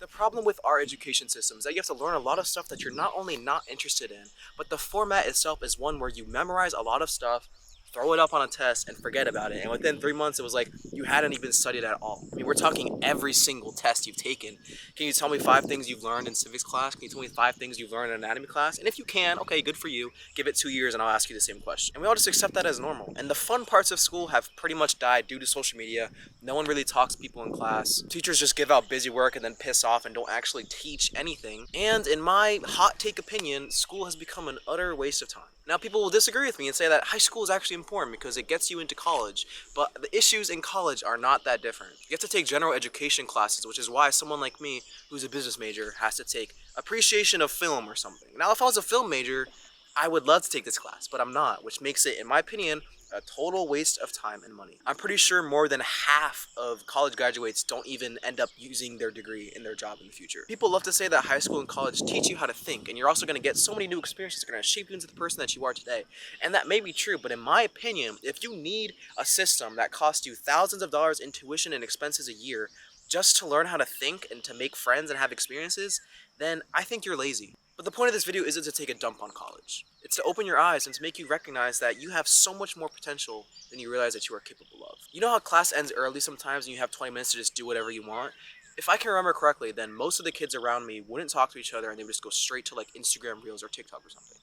The problem with our education system is that you have to learn a lot of stuff that you're not only not interested in, but the format itself is one where you memorize a lot of stuff, throw it up on a test, and forget about it. And within 3 months, it was like you hadn't even studied at all. I mean, we're talking every single test you've taken. Can you tell me 5 things you've learned in civics class? Can you tell me 5 things you've learned in anatomy class? And if you can, okay, good for you. Give it 2 years and I'll ask you the same question. And we all just accept that as normal. And the fun parts of school have pretty much died due to social media. No one really talks to people in class. Teachers just give out busy work and then piss off and don't actually teach anything. And in my hot take opinion, school has become an utter waste of time. Now, people will disagree with me and say that high school is actually important because it gets you into college, but the issues in college are not that different. You have to take general education classes, which is why someone like me, who's a business major, has to take appreciation of film or something. Now, if I was a film major, I would love to take this class, but I'm not, which makes it, in my opinion, a total waste of time and money. I'm pretty sure more than half of college graduates don't even end up using their degree in their job in the future. People love to say that high school and college teach you how to think, and you're also going to get so many new experiences that are going to shape you into the person that you are today. And that may be true, but in my opinion, if you need a system that costs you thousands of dollars in tuition and expenses a year just to learn how to think and to make friends and have experiences, then I think you're lazy. But the point of this video isn't to take a dump on college. It's to open your eyes and to make you recognize that you have so much more potential than you realize that you are capable of. You know how class ends early sometimes and you have 20 minutes to just do whatever you want? If I can remember correctly, then most of the kids around me wouldn't talk to each other and they would just go straight to like Instagram Reels or TikTok or something.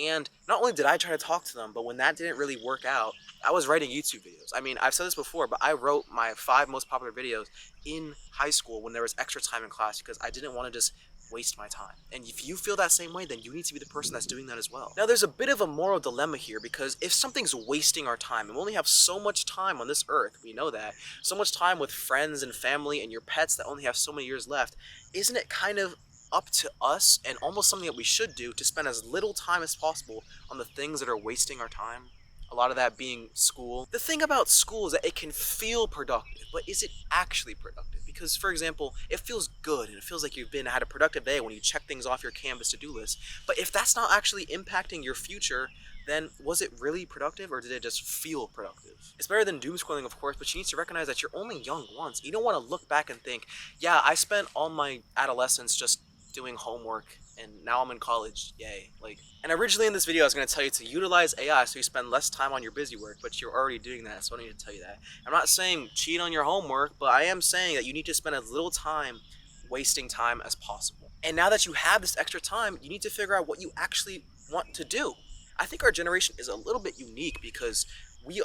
And not only did I try to talk to them, but when that didn't really work out, I was writing YouTube videos. I mean, I've said this before, but I wrote my 5 most popular videos in high school when there was extra time in class because I didn't want to just waste my time. And if you feel that same way, then you need to be the person that's doing that as well. Now, there's a bit of a moral dilemma here because if something's wasting our time, and we only have so much time on this earth, we know that, so much time with friends and family and your pets that only have so many years left, isn't it kind of up to us and almost something that we should do to spend as little time as possible on the things that are wasting our time? A lot of that being school. The thing about school is that it can feel productive, but is it actually productive? Because, for example, it feels good and it feels like you've had a productive day when you check things off your Canvas to-do list. But if that's not actually impacting your future, then was it really productive or did it just feel productive? It's better than doom scrolling, of course, but you need to recognize that you're only young once. You don't want to look back and think, yeah, I spent all my adolescence just doing homework and now I'm in college, yay. And originally in this video I was going to tell you to utilize AI so you spend less time on your busy work, but you're already doing that, so I don't need to tell you that. I'm not saying cheat on your homework, but I am saying that you need to spend as little time wasting time as possible. And now that you have this extra time, you need to figure out what you actually want to do. I think our generation is a little bit unique because we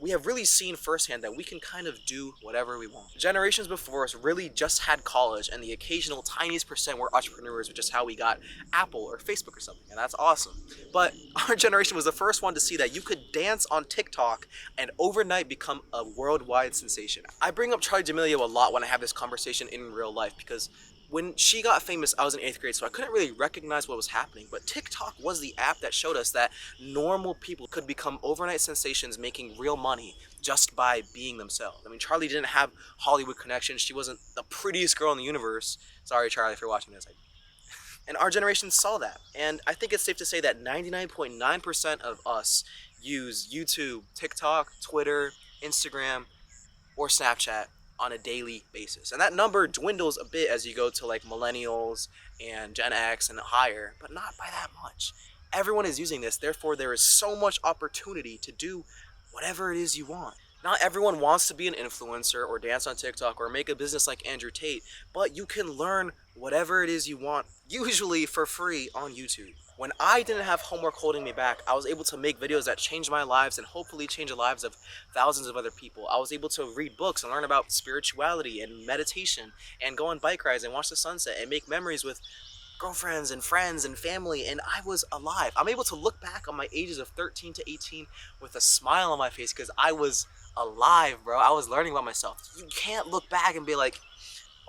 have really seen firsthand that we can kind of do whatever we want. Generations before us really just had college and the occasional tiniest percent were entrepreneurs, which is how we got Apple or Facebook or something, and that's awesome. But our generation was the first one to see that you could dance on TikTok and overnight become a worldwide sensation. I bring up Charli D'Amelio a lot when I have this conversation in real life because when she got famous, I was in 8th grade, so I couldn't really recognize what was happening, but TikTok was the app that showed us that normal people could become overnight sensations making real money just by being themselves. I mean, Charli didn't have Hollywood connections. She wasn't the prettiest girl in the universe. Sorry, Charli, if you're watching this. And our generation saw that. And I think it's safe to say that 99.9% of us use YouTube, TikTok, Twitter, Instagram, or Snapchat on a daily basis. And that number dwindles a bit as you go to like millennials and Gen X and higher, but not by that much. Everyone is using this, therefore there is so much opportunity to do whatever it is you want. Not everyone wants to be an influencer or dance on TikTok or make a business like Andrew Tate, but you can learn whatever it is you want, usually for free on YouTube. When I didn't have homework holding me back, I was able to make videos that changed my lives and hopefully change the lives of thousands of other people. I was able to read books and learn about spirituality and meditation and go on bike rides and watch the sunset and make memories with girlfriends and friends and family, and I was alive. I'm able to look back on my ages of 13 to 18 with a smile on my face because I was alive, bro. I was learning about myself. You can't look back and be like,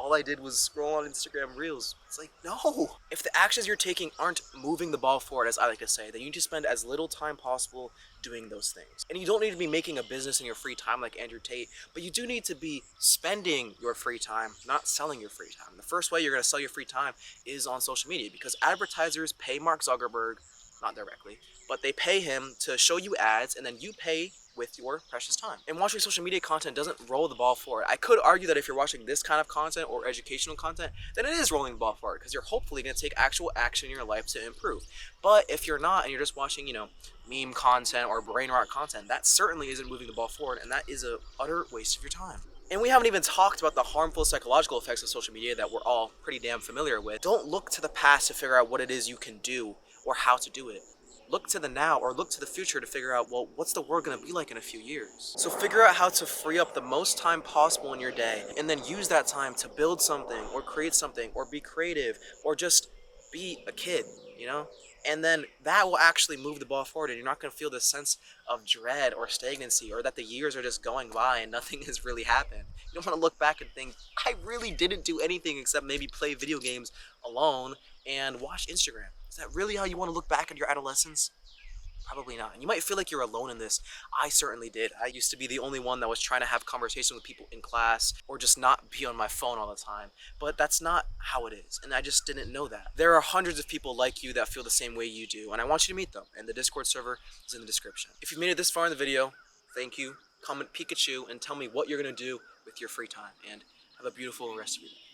all I did was scroll on Instagram Reels. It's like, no. If the actions you're taking aren't moving the ball forward, as I like to say, then you need to spend as little time possible doing those things. And you don't need to be making a business in your free time like Andrew Tate, but you do need to be spending your free time, not selling your free time. The first way you're going to sell your free time is on social media because advertisers pay Mark Zuckerberg, not directly, but they pay him to show you ads, and then you pay with your precious time. And watching social media content doesn't roll the ball forward. I could argue that if you're watching this kind of content or educational content, then it is rolling the ball forward because you're hopefully going to take actual action in your life to improve. But if you're not and you're just watching, meme content or brain rot content, that certainly isn't moving the ball forward, and that is a utter waste of your time. And we haven't even talked about the harmful psychological effects of social media that we're all pretty damn familiar with. Don't look to the past to figure out what it is you can do or how to do it. Look to the now or look to the future to figure out, well, what's the world going to be like in a few years? So figure out how to free up the most time possible in your day and then use that time to build something or create something or be creative or just be a kid, you know? And then that will actually move the ball forward, and you're not going to feel this sense of dread or stagnancy or that the years are just going by and nothing has really happened. You don't want to look back and think, I really didn't do anything except maybe play video games alone and watch Instagram. Is that really how you want to look back at your adolescence? Probably not. And you might feel like you're alone in this. I certainly did. I used to be the only one that was trying to have conversations with people in class or just not be on my phone all the time. But that's not how it is. And I just didn't know that. There are hundreds of people like you that feel the same way you do. And I want you to meet them. And the Discord server is in the description. If you've made it this far in the video, thank you. Comment Pikachu and tell me what you're going to do with your free time. And have a beautiful rest of your day.